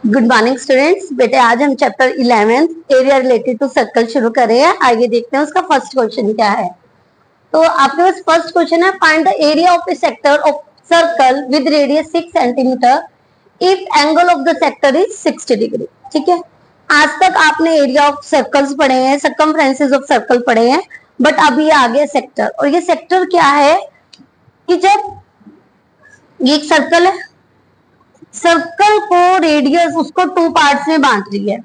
Good morning students. बेटे आज हम chapter 11 area related to circle शुरू कर रहे हैं। आइए देखते हैं उसका फर्स्ट क्वेश्चन क्या है। तो आपके पास फर्स्ट क्वेश्चन है, find the area of A sector of circle with radius 6 centimetre if angle of the sector is 60 degree. ठीक है, आज तक आपने एरिया ऑफ सर्कल्स पढ़े हैं, सर्कमफ्रेंसेस ऑफ सर्कल पढ़े हैं, बट अभी आ गया सेक्टर। और ये सेक्टर क्या है कि जब ये एक सर्कल है, सर्कल को रेडियस उसको 2 पार्ट्स में बांट रही है।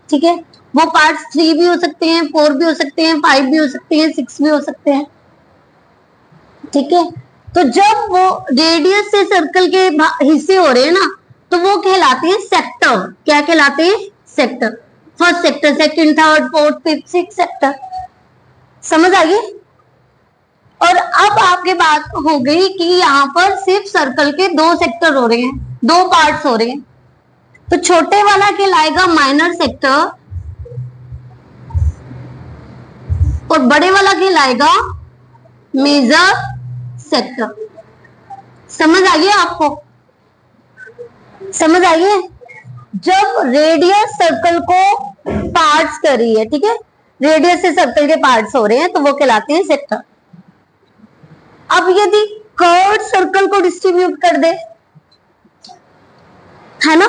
ठीक है, वो पार्ट्स 3 भी हो सकते हैं, 4 भी हो सकते हैं, 5 भी हो सकते हैं, 6 भी हो सकते हैं। ठीक है, तो जब वो रेडियस से सर्कल के हिस्से हो रहे हैं ना, तो वो कहलाते हैं सेक्टर। क्या कहलाते हैं? Sector. First sector, second, third, fourth, fifth, six sector. समझ आइए। और अब आपके बात हो गई कि यहाँ पर सिर्फ सर्कल के 2 सेक्टर हो रहे हैं, 2 पार्ट्स हो रहे हैं, तो छोटे वाला कहलाएगा माइनर सेक्टर और बड़े वाला कहलाएगा मेजर सेक्टर। समझ आइए आपको? समझ आइए। जब रेडियस सर्कल को पार्ट्स कर रही है, ठीक है, रेडियस से सर्कल के पार्ट्स हो रहे हैं, तो वो कहलाते हैं सेक्टर। अब यदि कर्व सर्कल को डिस्ट्रीब्यूट कर दे, है ना,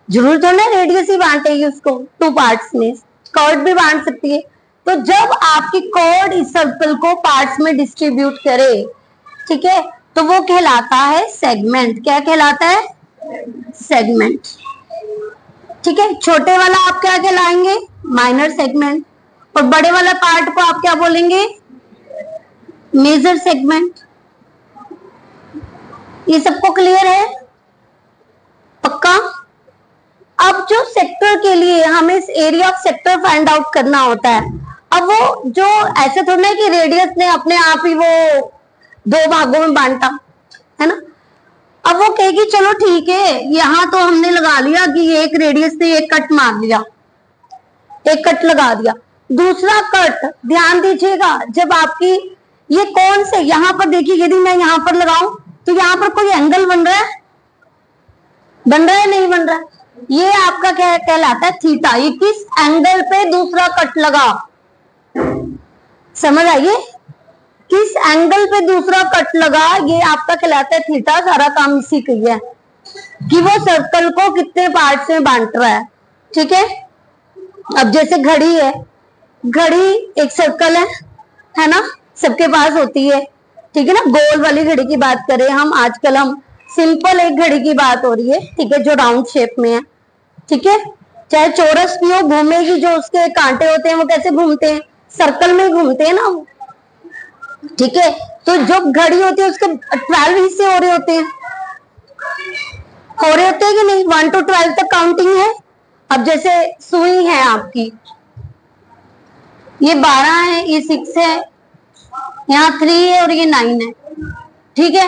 जरूर थोड़ा रेडियस ही बांटेगी उसको 2 पार्ट्स में, कर्व भी बांट सकती है। तो जब आपकी कर्व इस सर्कल को पार्ट्स में डिस्ट्रीब्यूट करे, ठीक है, तो वो कहलाता है सेगमेंट। क्या कहलाता है? सेगमेंट। ठीक है, छोटे वाला आप क्या कहलाएंगे? Minor segment. और बड़े वाला पार्ट को आप क्या बोलेंगे? Major segment. ये सबको क्लियर है? पक्का? अब जो सेक्टर के लिए हमें इस area of sector find out करना होता है, अब वो जो ऐसे थोड़ा है कि रेडियस ने अपने आप ही वो 2 भागों में बांटा, है ना। अब वो कहेगी चलो ठीक है, यहां तो हमने लगा लिया कि एक रेडियस से एक कट मार लिया, एक कट लगा दिया। दूसरा कट, ध्यान दीजिएगा, जब आपकी ये कौन से, यहां पर देखिए, यदि मैं यहां पर लगाऊं तो यहां पर कोई एंगल बन रहा है? बन रहा है? नहीं बन रहा है। ये आपका क्या कहलाता है? थीटा। ये किस एंगल पे दूसरा कट लगा? समझ आइए, किस एंगल पे दूसरा कट लगा, ये आपका कहलाता है थीटा। सारा काम इसी का ही है कि वो सर्कल को कितने पार्ट्स में बांट रहा है। ठीक है, अब जैसे घड़ी है, घड़ी एक सर्कल है ना, सबके पास होती है। ठीक है ना, गोल वाली घड़ी की बात करें हम, आजकल हम सिंपल एक घड़ी की बात हो रही है, ठीक है, जो राउंड शेप में है। ठीक है, चाहे चौरस भी हो, घूमेगी, जो उसके कांटे होते हैं वो कैसे घूमते हैं? सर्कल में घूमते हैं ना। ठीक है, तो जो घड़ी होती है उसके 12 हिस्से हो रहे होते हैं, कि नहीं? 1 to 12 तक काउंटिंग है। अब जैसे सुई है आपकी, ये 12 है, ये 6 है, यहाँ 3 है और ये 9 है। ठीक है,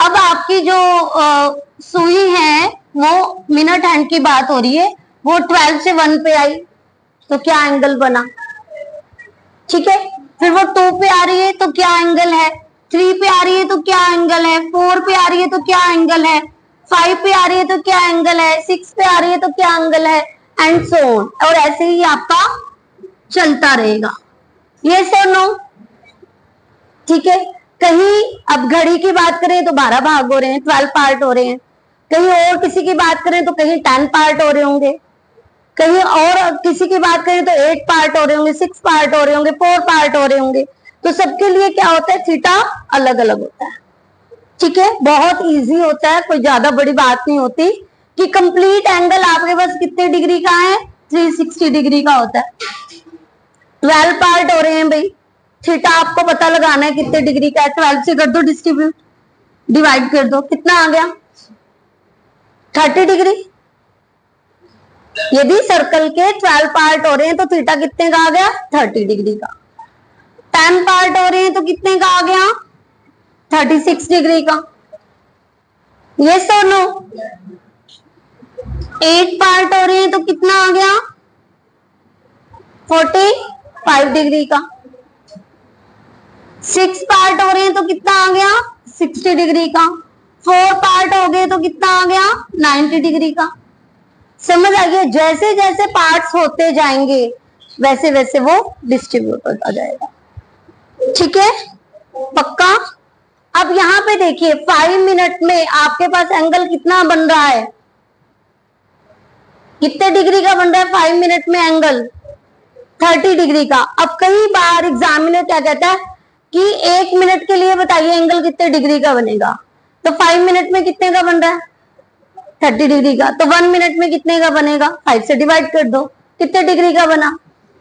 अब आपकी जो सुई है वो मिनट हैंड की बात हो रही है, वो 12 से 1 पे आई तो क्या एंगल बना? ठीक है, फिर वो 2 पे आ रही है तो क्या एंगल है? 3 पे आ रही है तो क्या एंगल है? 4 पे आ रही है तो क्या एंगल है? 5 पे आ रही है तो क्या एंगल है? 6 पे आ रही है तो क्या एंगल है? And so on. और ऐसे ही आपका चलता रहेगा। यस और नो? ठीक है, कहीं अब घड़ी की बात करें तो 12 भाग हो रहे हैं, 12 पार्ट हो रहे हैं। कहीं और किसी की बात करें तो कहीं 10 पार्ट हो रहे होंगे, कहीं और किसी की बात करें तो 8 पार्ट हो रहे होंगे, 6 पार्ट हो रहे होंगे, 4 पार्ट हो रहे होंगे। तो सबके लिए क्या होता है? थीटा अलग अलग होता है। ठीक है, बहुत इजी होता है, कोई ज्यादा बड़ी बात नहीं होती कि कंप्लीट एंगल आपके पास कितने डिग्री का है? 360 डिग्री का होता है। 12 पार्ट हो रहे हैं भाई, थीटा आपको पता लगाना है कितने डिग्री का है। 12 से कर दो डिस्ट्रीब्यूट, डिवाइड कर दो, कितना आ गया? 30 डिग्री। यदि सर्कल के 12 पार्ट हो रहे हैं तो थीटा कितने का आ गया? 30 डिग्री का। 10 पार्ट हो रहे हैं तो कितने का आ गया? 36 डिग्री का। यस और नो? 8 पार्ट हो रहे हैं तो कितना आ गया? 45 डिग्री का। 6 पार्ट हो रहे हैं तो कितना आ गया? 60 डिग्री का। 4 पार्ट हो गए तो कितना आ गया? 90 डिग्री का। समझ आ गया? जैसे जैसे पार्ट्स होते जाएंगे वैसे वैसे वो डिस्ट्रीब्यूट होता जाएगा। ठीक है, पक्का? अब यहाँ पे देखिए 5 मिनट में आपके पास एंगल कितना बन रहा है, कितने डिग्री का बन रहा है 5 मिनट में एंगल? 30 डिग्री का। अब कई बार एग्जामिनर क्या कहता है कि 1 मिनट के लिए बताइए एंगल कितने डिग्री का बनेगा, तो 5 मिनट में कितने का बन रहा है? 30 डिग्री का। तो 1 मिनट में कितने का बनेगा? 5 से डिवाइड कर दो, कितने डिग्री का बना?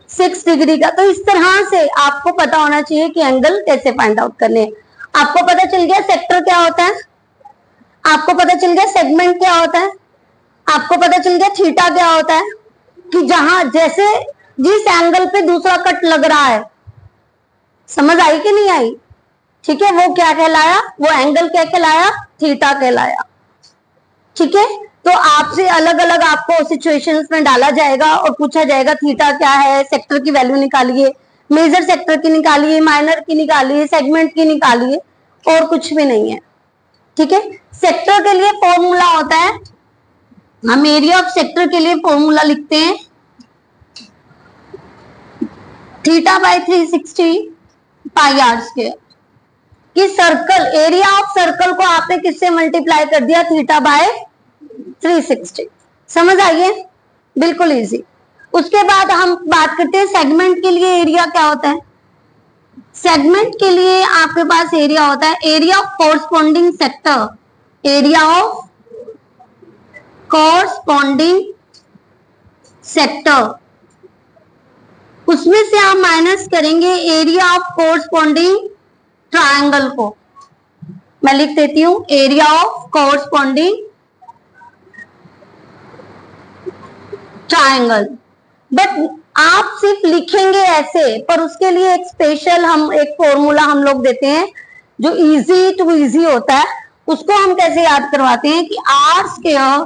6 डिग्री का। तो इस तरह से आपको पता होना चाहिए कि एंगल कैसे फाइंड आउट करने। आपको पता चल गया सेक्टर क्या होता है, आपको पता चल गया सेगमेंट क्या होता है, आपको पता चल गया थीटा क्या होता है, कि जहां जैसे जिस एंगल पे दूसरा कट लग रहा है। समझ आई कि नहीं आई? ठीक है, वो क्या कहलाया, वो एंगल क्या कहलाया? थीटा कहलाया। ठीक है, तो आपसे अलग अलग आपको सिचुएशंस में डाला जाएगा और पूछा जाएगा थीटा क्या है, सेक्टर की वैल्यू निकालिए, मेजर सेक्टर की निकालिए, माइनर की निकालिए, सेगमेंट की निकालिए, और कुछ भी नहीं है। ठीक है, सेक्टर के लिए फॉर्मूला होता है, हम एरिया ऑफ सेक्टर के लिए फॉर्मूला लिखते हैं theta by 360 pi r square. कि सर्कल, एरिया ऑफ सर्कल को आपने किससे मल्टीप्लाई कर दिया? Theta by 360। समझ आइए, बिल्कुल इजी। उसके बाद हम बात करते हैं सेगमेंट के लिए एरिया क्या होता है। सेगमेंट के लिए आपके पास एरिया होता है area of corresponding sector, area of corresponding sector, उसमें से आप माइनस करेंगे एरिया ऑफ कोरस्पॉन्डिंग ट्रायंगल को। मैं लिख देती हूं area of corresponding triangle. But आप सिर्फ लिखेंगे ऐसे, पर उसके लिए एक स्पेशल हम एक फॉर्मूला हम लोग देते हैं जो इजी टू इजी होता है। उसको हम कैसे याद करवाते हैं कि r square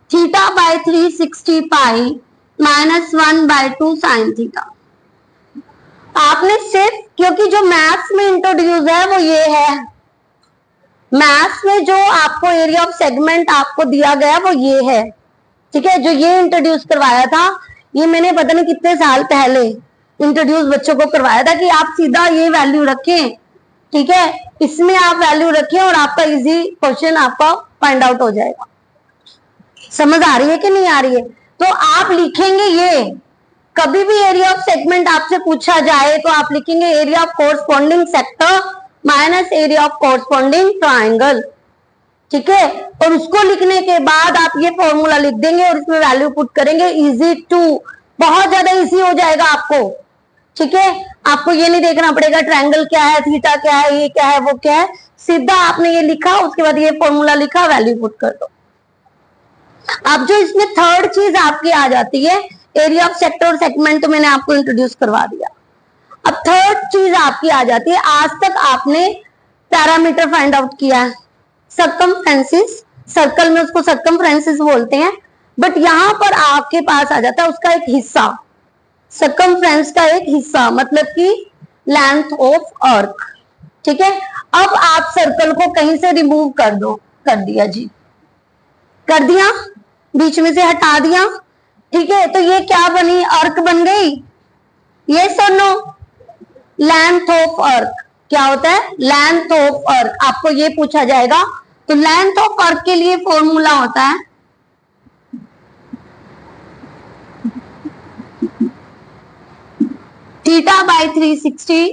theta by 360 pi minus 1/2 sine theta. आपने सिर्फ, क्योंकि जो मैथ्स में इंट्रोड्यूस है वो ये है, मैथ्स में जो आपको एरिया ऑफ सेगमेंट आपको दिया गया वो ये है। ठीक है, जो ये इंट्रोड्यूस करवाया था, ये मैंने पता नहीं कितने साल पहले इंट्रोड्यूस बच्चों को करवाया था कि आप सीधा ये वैल्यू रखें। ठीक है, इसमें आप वैल्यू रखें और आपका इजी क्वेश्चन आपका फाइंड आउट हो जाएगा। समझ आ रही है कि नहीं आ रही है? तो आप लिखेंगे ये, कभी भी एरिया ऑफ सेगमेंट आपसे पूछा जाए तो आप लिखेंगे area of corresponding sector minus area of corresponding triangle. ठीक है, और उसको लिखने के बाद आप ये फॉर्मूला लिख देंगे और इसमें वैल्यू पुट करेंगे। इजी टू, बहुत ज्यादा इजी हो जाएगा आपको। ठीक है, आपको ये नहीं देखना पड़ेगा ट्रायंगल क्या है, थीटा क्या है, ये क्या है, वो क्या है, सीधा आपने ये लिखा, उसके बाद ये फॉर्मूला लिखा, वैल्यू पुट कर दो। अब जो इसमें थर्ड चीज आपकी आ जाती है एरिया ऑफ सेक्टर और सेगमेंट, तो मैंने आपको इंट्रोड्यूस करवा दिया। अब थर्ड चीज आपकी आ जाती है, आज तक आपने पैरामीटर फाइंड आउट किया है, सर्कमफ्रेंसिस, सर्कल में उसको सर्कमफ्रेंसिस बोलते हैं, बट यहां पर आपके पास आ जाता है उसका एक हिस्सा, सर्कमफ्रेंस का एक हिस्सा, मतलब कि लेंथ ऑफ अर्क। ठीक है, अब आप सर्कल को कहीं से रिमूव कर दो, कर दिया जी, कर दिया, बीच में से हटा दिया। ठीक है, तो ये क्या बनी? अर्क बन गई। ये सुनो, लेंथ ऑफ अर्क क्या होता है? लेंथ ऑफ अर्क आपको ये पूछा जाएगा, तो लेंथ ऑफ अर्क के लिए फॉर्मूला होता है थीटा बाय 360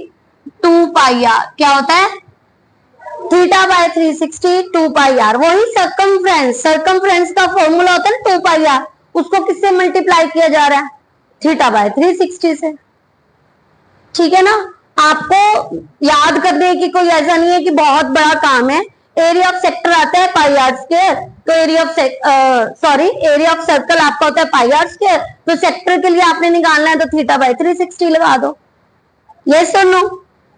2 पाई आर। क्या होता है? Theta by 360 2 pi r. वही सर्कमफ्रेंस, सर्कमफ्रेंस का फॉर्मूला होता है ना 2 पाई आर, उसको किससे मल्टीप्लाई किया जा रहा है? थीटा बाय 360 से। ठीक है ना, आपको याद करने की कोई ऐसा नहीं है कि बहुत बड़ा काम है। एरिया ऑफ सेक्टर आता है पाई आर स्क्वायर, तो area of area of circle आपका होता है पाई आर स्क्वायर, तो सेक्टर के लिए आपने निकालना है तो थीटा बाय 360 लगा दो। यस और नो?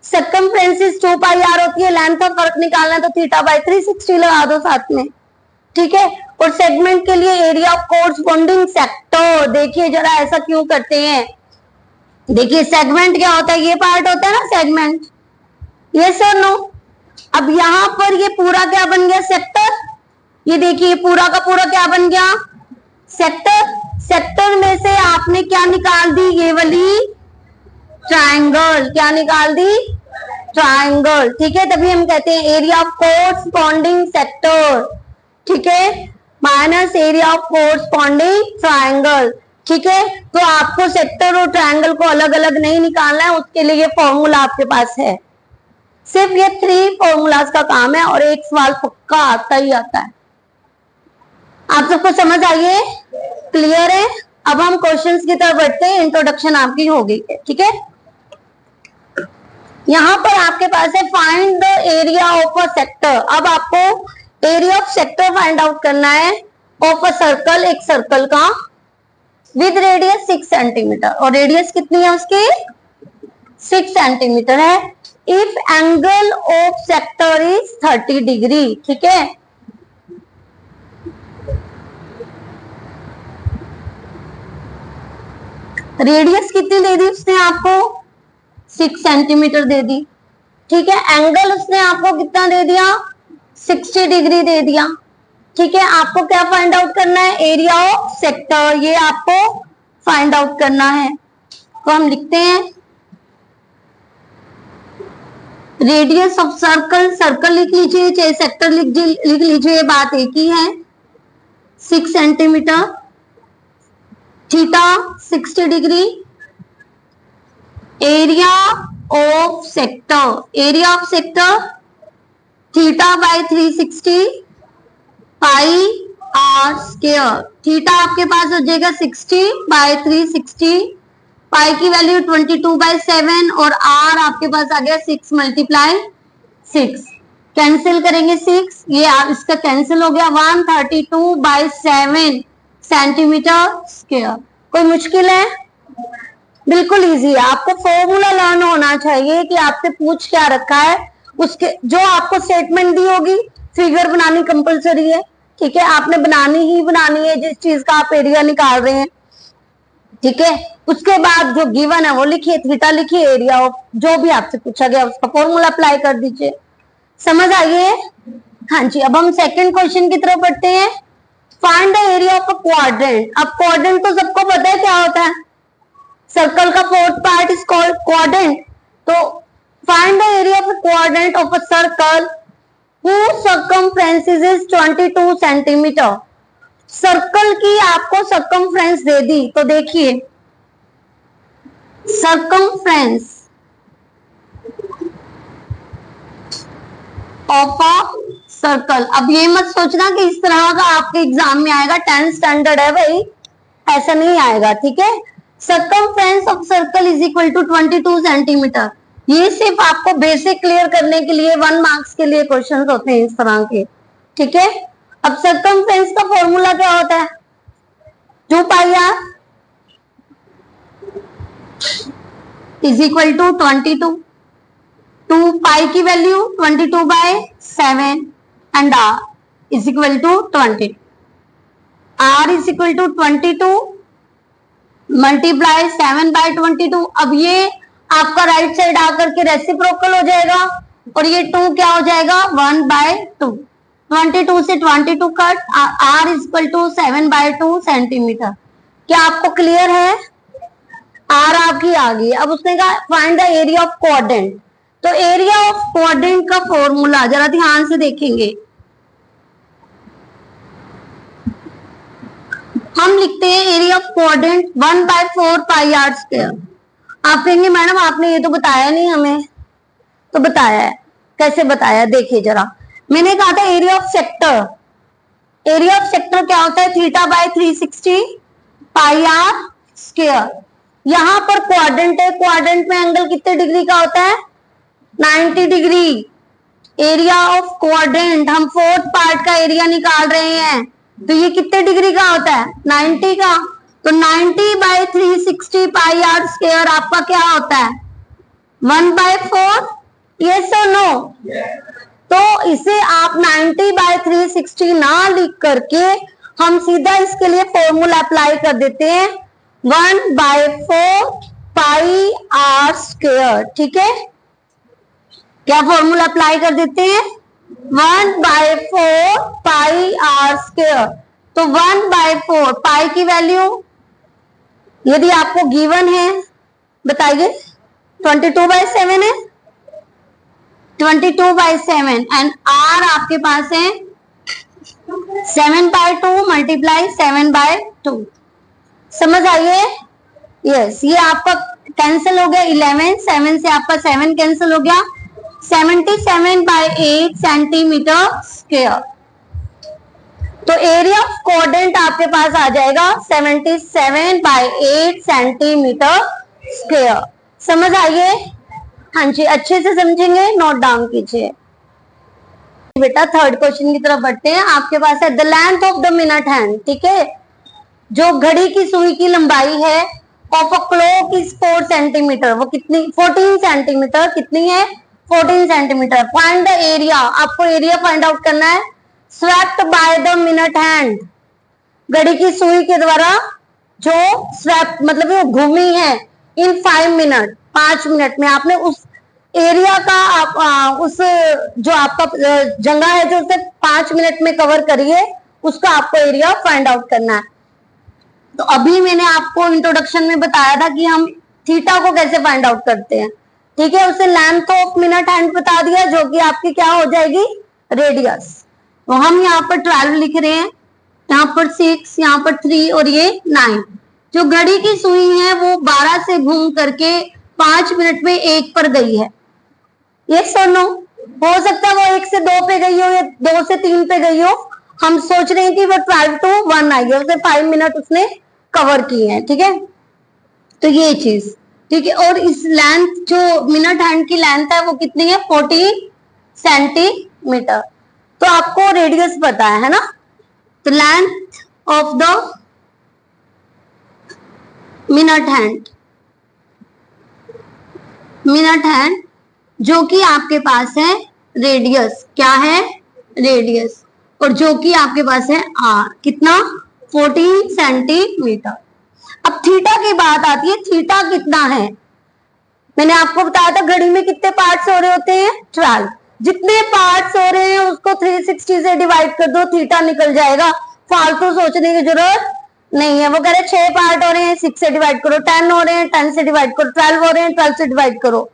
सर्कमफ्रेंसिस 2 पाई आर होती है, लेंथ ऑफ अर्क निकालना है तो थीटा बाय 360 लगा दो साथ में। ठीक है, और सेगमेंट के लिए एरिया ऑफ कोरस्पॉन्डिंग सेक्टर, देखिए जरा ऐसा क्यों करते हैं, देखिए सेगमेंट क्या होता है? ये पार्ट होता है ना सेगमेंट। यस और नो? अब यहां पर ये पूरा क्या बन गया? सेक्टर। ये देखिए पूरा का पूरा क्या बन गया? सेक्टर। सेक्टर में से आपने क्या निकाल दी, ये वाली ट्रायंगल, क्या निकाल दी, ट्रायंगल, ठीक है। तभी हम कहते हैं एरिया ऑफ कोरस्पॉन्डिंग सेक्टर, ठीक है, minus area of corresponding triangle, ठीक है। तो आपको सेक्टर और ट्रायंगल को अलग अलग नहीं निकालना है, उसके लिए ये फॉर्मूला आपके पास है। सिर्फ ये 3 फॉर्मूलाज का काम है और एक सवाल पक्का आता ही आता है। आप सबको समझ आइए, क्लियर है। अब हम क्वेश्चंस की तरफ बढ़ते हैं, इंट्रोडक्शन आपकी हो गई है, ठीक है। यहां पर आपके पास है find the area of a sector. अब आपको area of sector find out करना है ऑफ अ सर्कल, एक सर्कल का, विद रेडियस 6 सेंटीमीटर, और रेडियस कितनी है उसकी, 6 सेंटीमीटर है। If angle of sector is 30 degree, ठीक है। रेडियस कितनी दे दी उसने आपको, 6 सेंटीमीटर दे दी, ठीक है। एंगल उसने आपको कितना दे दिया, 60 डिग्री दे दिया, ठीक है। आपको क्या फाइंड आउट करना है, एरिया ऑफ सेक्टर, ये आपको फाइंड आउट करना है। तो हम लिखते हैं रेडियस ऑफ सर्कल, सर्कल लिख लीजिए चाहे सेक्टर लिख लीजिए, बात एक ही है, 6 centimeter, theta 60 degree, area of sector, area of sector theta by 360 pi r square, theta आपके पास हो जाएगा 60 बाय 360, पाई की वैल्यू 22/7 और आर आपके पास आ गया 6 × 6, कैंसिल करेंगे 6, ये आप इसका कैंसिल हो गया, 132/7 सेंटीमीटर स्क्वायर। कोई मुश्किल है, बिल्कुल इजी है। आपको फॉर्मूला लर्न होना चाहिए कि आपसे पूछ क्या रखा है, उसके जो आपको स्टेटमेंट दी होगी, फिगर बनानी कंपलसरी है, ठीक है, आपने बनानी ही बनानी है जिस चीज का आप एरिया निकाल रहे हैं, ठीक है। उसके बाद जो गिवन है वो लिखिए, थीटा लिखिए, एरिया ऑफ जो भी आपसे पूछा गया उसका फॉर्मूला अप्लाई कर दीजिए। समझ आइए, हाँ जी। अब हम सेकंड क्वेश्चन की तरफ बढ़ते हैं। Find the area of a quadrant. अब क्वाड्रेंट तो सबको पता है क्या होता है, सर्कल का 4th part is called quadrant. तो find the area of a quadrant of a circle whose circumference is 22 centimetre. Circle की आपको सर्कमफ्रेंस दे दी, तो देखिए सर्कमफ्रेंस ऑफ अ सर्कल। अब ये मत सोचना कि इस तरह का आपके एग्जाम में आएगा, 10th स्टैंडर्ड है भाई, ऐसा नहीं आएगा, ठीक है। Circumference of circle is equal to 22 centimeter. ये सिर्फ आपको बेसिक क्लियर करने के लिए 1 मार्क्स के लिए क्वेश्चंस होते हैं इस तरह के, ठीक है। अब सर्कमफ्रेंस का फॉर्मूला क्या होता है, 2 pi r is equal to 22, 2 pi की value 22/7 and r is equal to 20, r is equal to 22 multiply 7/22। अब ये आपका राइट साइड आकर के रेसिप्रोकल हो जाएगा और ये 2 क्या हो जाएगा, 1/2, 22 से 22 cut, r is equal to 7/2 centimeter. क्या आपको क्लियर है, आर आपकी आ गई। अब उसने कहा find the area of quadrant. तो एरिया ऑफ क्वाड्रेंट का फॉर्मूला जरा ध्यान से देखेंगे, हम लिखते हैं area of quadrant 1/4 pi r square. आप कहेंगे मैडम आपने ये तो बताया नहीं हमें, तो बताया है, कैसे बताया देखिए जरा। मैंने कहा था area of sector, area of sector क्या होता है, theta by 360 pi r square. यहां पर क्वाड्रेंट है, क्वाड्रेंट में एंगल कितने डिग्री का होता है, 90 डिग्री। एरिया ऑफ क्वाड्रेंट, हम 4th पार्ट का एरिया निकाल रहे हैं, तो ये कितने डिग्री का होता है, 90 का। तो 90/360 पाई आर स्क्वायर आपका क्या होता है, 1/4, यस और नो। तो इसे आप 90/360 ना लिख करके हम सीधा इसके लिए फॉर्मूला अप्लाई कर देते हैं, 1/4 पाई आर स्क्वायर, ठीक है। क्या फॉर्मूला अप्लाई कर देते हैं, 1/4 पाई आर स्क्वायर। तो 1/4 पाई की वैल्यू यदि आपको गिवन है बताइए, 22/7 है, 22/7 एंड आर आपके पास है 7/2 मल्टीप्लाई 7/2। समझ आइए? यस, ये आपका कैंसिल हो गया 11, 7 से आपका 7 कैंसिल हो गया, 77/8 सेंटीमीटर स्क्वायर। तो एरिया ऑफ क्वाड्रेंट आपके पास आ जाएगा 77/8 सेंटीमीटर स्क्वायर। समझ आइए? हाँ जी, अच्छे से समझेंगे, नोट डाउन कीजिए बेटा। थर्ड क्वेश्चन की तरफ बढ़ते हैं। आपके पास है the length of the minute hand, ठीक है, जो घड़ी की सुई की लंबाई है of a clock is 4 centimetre, वो कितनी, 14 सेंटीमीटर, कितनी है, 14 सेंटीमीटर। फाइंड द एरिया, आपको एरिया फाइंड आउट करना है swept by the minute hand, घड़ी की सुई के द्वारा जो स्वेप्ट मतलब वो घूमी है इन 5 मिनट, 5 मिनट में आपने उस एरिया का आप उस जो आपका जगह है जो उसे 5 मिनट में कवर करी है, उसका आपको एरिया फाइंड आउट करना है। तो अभी मैंने आपको इंट्रोडक्शन में बताया था कि हम थीटा को कैसे फाइंड आउट करते हैं, ठीक है। उसे लेंथ ऑफ मिनट हैंड बता दिया, जो कि आपकी क्या हो जाएगी, रेडियस। तो हम यहाँ पर 12 लिख रहे हैं, यहाँ पर 6, यहाँ पर 3 और ये 9। जो घड़ी की सुई है वो 12 से घूम करके 5 मिनट में 1 पर गई है। ये सुनो, हो सकता है वो 1 से 2 पे गई हो या 2 से 3 पे गई हो। हम सोच रहे हैं कि वो 12 to 1 आई है, उसे 5 मिनट उसने कवर किए हैं, ठीक है। तो ये चीज ठीक है। और इस लेंथ जो मिनट हैंड की लेंथ है वो कितनी है, 40 सेंटीमीटर। तो आपको रेडियस पता है ना। तो length of the minute hand, minute hand जो कि आपके पास है रेडियस, क्या है, रेडियस, और जो कि आपके पास है आर, कितना, 14 सेंटीमीटर। अब थीटा की बात आती है, थीटा कितना है। मैंने आपको बताया था घड़ी में कितने पार्ट्स हो रहे होते हैं, 12। जितने पार्ट्स हो रहे हैं उसको 360 से डिवाइड कर दो, थीटा निकल जाएगा। फालतू सोचने की जरूरत नहीं है। वो कह रहे 6 पार्ट हो रहे हैं, 6 से डिवाइड करो, 10 हो रहे हैं, 10 से डिवाइड करो, 12 हो रहे हैं, 12 से डिवाइड करो।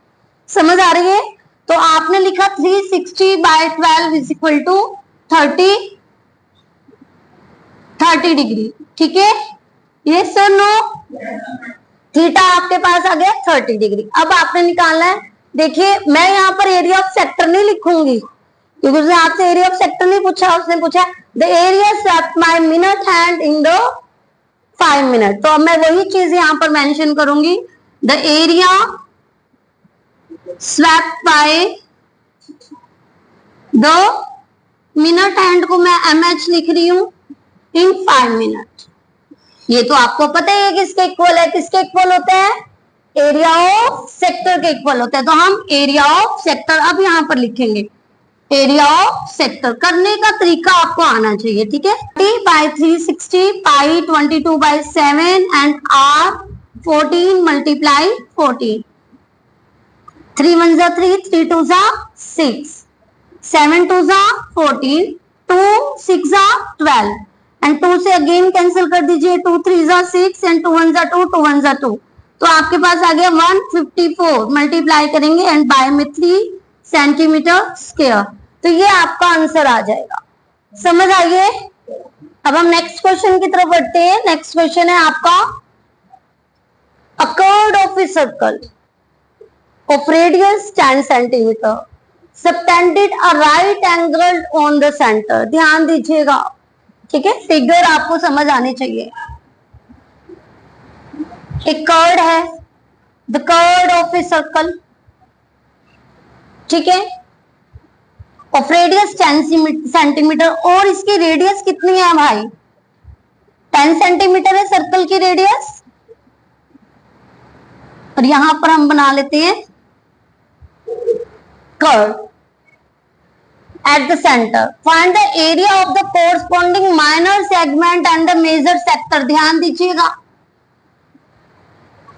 समझ आ रही है? तो आपने लिखा 360/12 इज इक्वल टू 30 डिग्री, ठीक है। ये सुनो, थीटा आपके पास आ गया 30 डिग्री। अब आपने निकालना है, देखिए मैं यहाँ पर एरिया ऑफ सेक्टर नहीं लिखूंगी क्योंकि उसने आपसे एरिया ऑफ सेक्टर नहीं पूछा, उसने पूछा the area swept by minute hand in the 5 minute. तो अब मैं वही चीज यहाँ पर मेंशन करूंगी, the area swept by the minute hand को मैं mh लिख रही हूं इन 5 मिनट। ये तो आपको पता ही है किसके इक्वल है, किसके इक्वल होते हैं, एरिया ऑफ सेक्टर के इक्वल होते हैं। तो हम एरिया ऑफ सेक्टर अब यहां पर लिखेंगे, एरिया ऑफ सेक्टर। करने का तरीका आपको आना चाहिए, ठीक है। 30/360 पाई 22/7 एंड आर 14 मल्टीप्लाई 14, 3 1 जा 3, 3 2 जा 6, 7 2 जा 14, 2 6 जा 12 एंड 2 से अगेन कैंसिल कर दीजिए, 2 3 जा 6 एंड 2 1 जा 2, 2 1 जा 2। तो आपके पास आ गया 154, मल्टीप्लाई करेंगे एंड बाय में 3 सेंटीमीटर स्क्वायर। तो ये आपका आंसर आ जाएगा। समझ आइए? अब हम नेक्स्ट क्वेश्चन की तरफ बढ़ते हैं। नेक्स्ट क्वेश्चन है आपका a curve of a circle of radius 10 centimetre subtended a right angle on the centre. ध्यान दीजिएगा, ठीक है, फिगर आपको समझ आनी चाहिए। एक कर्व है, the curve of a circle, ठीक है, ऑफ रेडियस 10 सेंटीमीटर। और इसकी रेडियस कितनी है भाई, 10 सेंटीमीटर है सर्कल की रेडियस। और यहां पर हम बना लेते हैं curve at the center. Find the area of the corresponding minor segment and the major sector. ध्यान दीजिएगा,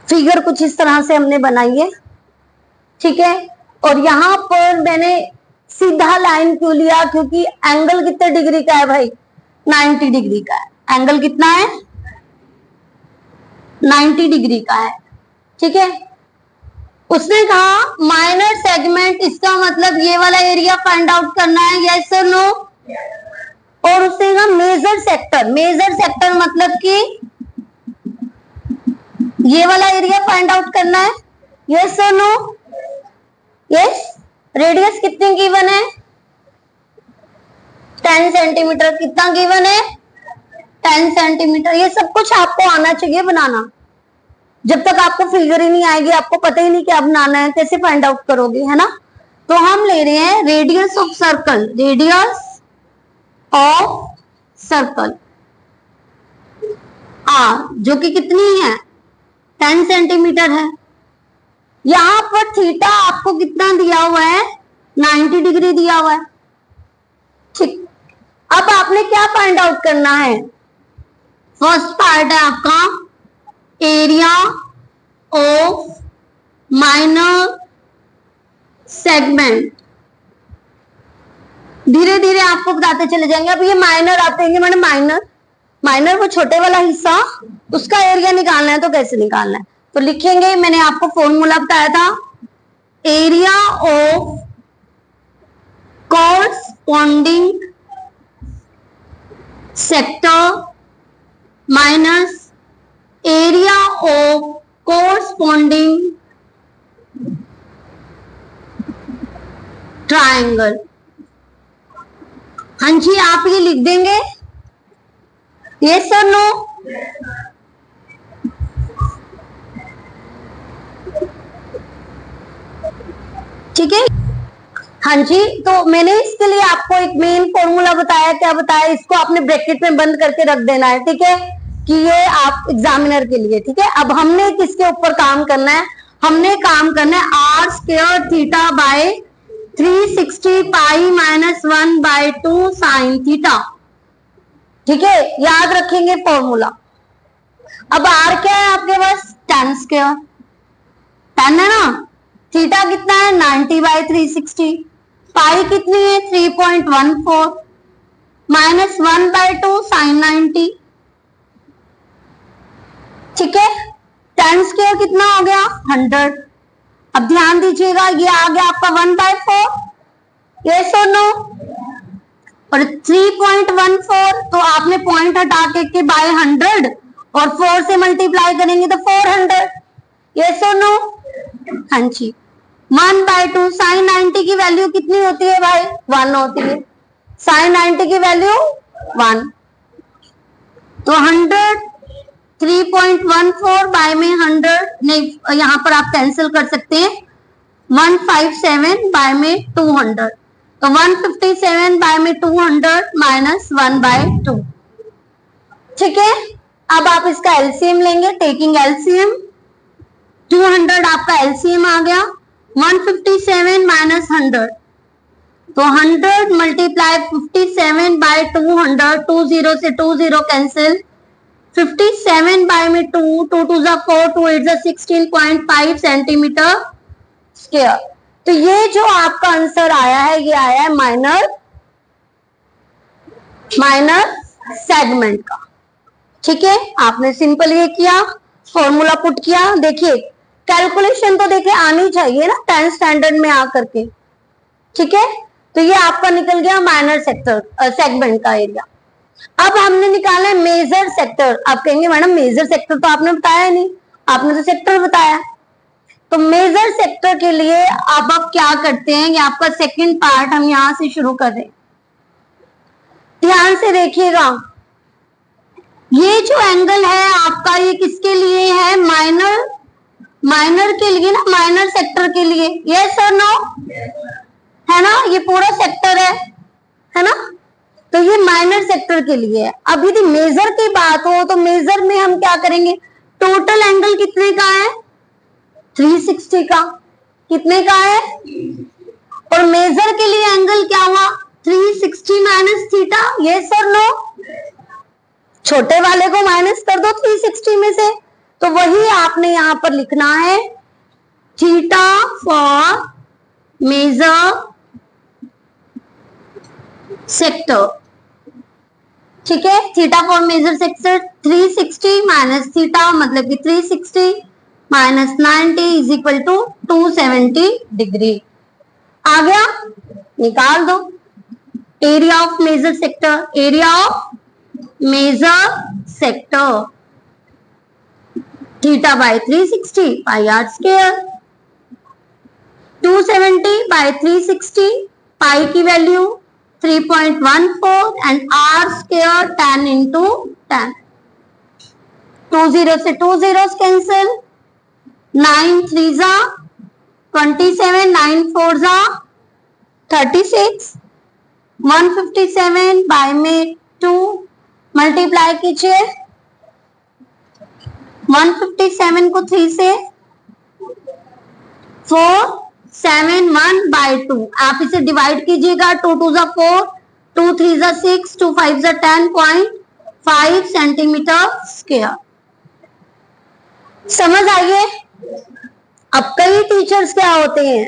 फिगर कुछ इस तरह से हमने बनाई है, ठीक है। और यहां पर मैंने सीधा लाइन क्यों लिया, क्योंकि एंगल कितने डिग्री का है भाई, 90 डिग्री का है। एंगल कितना है, 90 डिग्री का है, ठीक है। उसने कहा माइनर सेगमेंट, इसका मतलब ये वाला एरिया फाइंड आउट करना है, यस और नो। और उसने कहा मेजर सेक्टर, मेजर सेक्टर मतलब कि ये वाला एरिया फाइंड आउट करना है, यस और नो। यस। रेडियस कितनी गिवन है? 10 सेंटीमीटर। कितना गिवन है? 10 सेंटीमीटर। ये सब कुछ आपको आना चाहिए बनाना। जब तक आपको फिगर ही नहीं आएगी, आपको पता ही नहीं क्या बनाना है, कैसे फाइंड आउट करोगे, है ना। तो हम ले रहे हैं radius of circle, radius of circle r, जो कि कितनी है? 10 सेंटीमीटर है। यहां पर थीटा आपको कितना दिया हुआ है? 90 डिग्री दिया हुआ है, ठीक। अब आपने क्या फाइंड आउट करना है? फर्स्ट पार्ट है आपका एरिया ऑफ माइनर सेगमेंट। धीरे धीरे आपको बताते चले जाएंगे। अब ये माइनर आप कहेंगे मैंने माइनर, माइनर वो छोटे वाला हिस्सा, उसका एरिया निकालना है तो कैसे निकालना है? तो लिखेंगे, मैंने आपको फॉर्मूला बताया था, area of corresponding sector minus area of corresponding triangle. हाँ जी, आप ये लिख देंगे, यस और नो। ठीक है, हाँ जी। तो मैंने इसके लिए आपको एक मेन फॉर्मूला बताया, क्या बताया? इसको आपने ब्रैकेट में बंद करके रख देना है, ठीक है, कि ये आप एग्जामिनर के लिए, ठीक है। अब हमने किसके ऊपर काम करना है? हमने काम करना है r square theta by 360 pi minus 1/2 sine theta, ठीक है। याद रखेंगे फॉर्मूला। अब आर क्या है आपके पास? tan स्क्वायर, tan है ना। थीटा कितना है? 90/360। पाई कितनी है? 3.14 माइनस 1/2 साइन 90, ठीक है। tan स्क्वायर कितना हो गया? 100। अब ध्यान दीजिएगा, ये आ गया आपका 1/4, यस और नो। और 3.14 तो आपने पॉइंट हटा के बाय 100 और 4 से मल्टीप्लाई करेंगे तो 400, यस और नो। हाँ जी। 1/2 साइन 90 की वैल्यू कितनी होती है भाई? 1 होती है। साइन 90 की वैल्यू 1, तो 100 3.14 बाय में 100 नहीं, यहां पर आप कैंसिल कर सकते हैं। 157 बाय में 200, तो 157 बाय में 200 माइनस 1/2, ठीक है। अब आप इसका एलसीएम लेंगे, टेकिंग एलसीएम। 200 आपका एलसीएम आ गया, 157 माइनस 100, तो 100 मल्टीप्लाई 57 बाय 200, 20 से 20 कैंसिल, 57 बाय में 2, 2 2 जा 4, 2 8 जा 16.5 सेंटीमीटर स्क्वायर। तो ये जो आपका आंसर आया है, ये आया है माइनर सेगमेंट का, ठीक है। आपने सिंपल ये किया, फॉर्मूला पुट किया। देखिए कैलकुलेशन तो देखिए आनी चाहिए ना 10th स्टैंडर्ड में आकर के, ठीक है। तो ये आपका निकल गया माइनर सेक्टर सेगमेंट का एरिया। अब हमने निकाला है मेजर सेक्टर। आप कहेंगे मैडम मेजर सेक्टर तो आपने बताया नहीं, आपने तो सेक्टर बताया। तो मेजर सेक्टर के लिए अब आप क्या करते हैं, ये आपका सेकंड पार्ट हम यहां से शुरू कर रहे हैं। ध्यान से देखिएगा, ये जो एंगल है आपका, ये किसके लिए है? माइनर के लिए ना, माइनर सेक्टर के लिए, यस और नो, है ना। ये पूरा सेक्टर है ना। तो ये माइनर सेक्टर के लिए है। अब यदि मेजर की बात हो तो मेजर में हम क्या करेंगे? टोटल एंगल कितने का है? 360 का। कितने का है? और मेजर के लिए एंगल क्या हुआ? 360 माइनस थीटा, यस और नो। छोटे वाले को माइनस कर दो 360 में से, तो वही आपने यहां पर लिखना है, थीटा फॉर मेजर सेक्टर। ठीक है। Theta for major sector 360 minus theta मतलब कि 360 minus 90 is equal to 270 degree. आ गया, निकाल दो area of major sector. Area of major sector theta by 360 pi r square. 270 bye 360 पाई की value 3.14 and r square 10 into 10। 2 0 से 2 zeros कैंसिल, 9 3 जा 27, 9 4 जा 36, 157 बाय में 2 मल्टीप्लाई कीजिए, 157 को 3 से 471 बाय 2। आप इसे डिवाइड कीजिएगा, 2 2 जा 4, 2 3 जा 6, 2 5 जा 10.5 सेंटीमीटर स्क्वायर। समझ आइए। अब कई टीचर्स क्या होते हैं,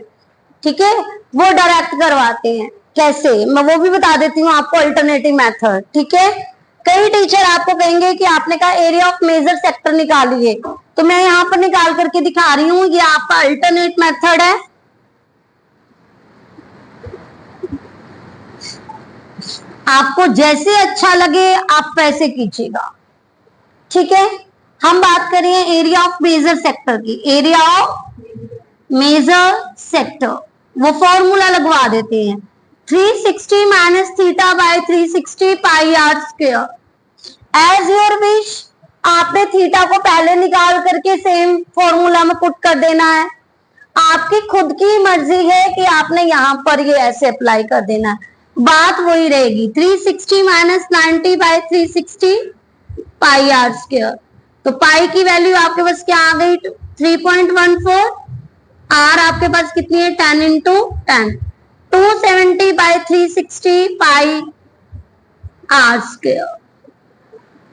ठीक है, वो डायरेक्ट करवाते हैं। कैसे, मैं वो भी बता देती हूँ आपको, अल्टरनेटिव मेथड। ठीक है, कई टीचर आपको कहेंगे कि आपने कहा एरिया ऑफ मेजर सेक्टर निकालिए, तो मैं यहाँ पर निकाल करके दिखा रही हूँ, ये आपका अल्टरनेट मेथड है। आपको जैसे अच्छा लगे आप वैसे कीजिएगा। ठीक है, हम बात करें एरिया ऑफ मेजर सेक्टर की। एरिया ऑफ मेजर सेक्टर, वो फॉर्मूला लगवा देते हैं, 360 minus theta by 360 pi r square. As your wish, आपने थीटा को पहले निकाल करके सेम फॉर्मूला में पुट कर देना है। आपकी खुद की मर्जी है कि आपने यहाँ पर ये ऐसे अप्लाई कर देना है, बात वही रहेगी। 360 minus 90 by 360 pi r square. तो पाई की वैल्यू आपके पास क्या आ गई, 3.14। आर आपके पास कितनी है, 10 into 10। 270 bye 360 pi r square.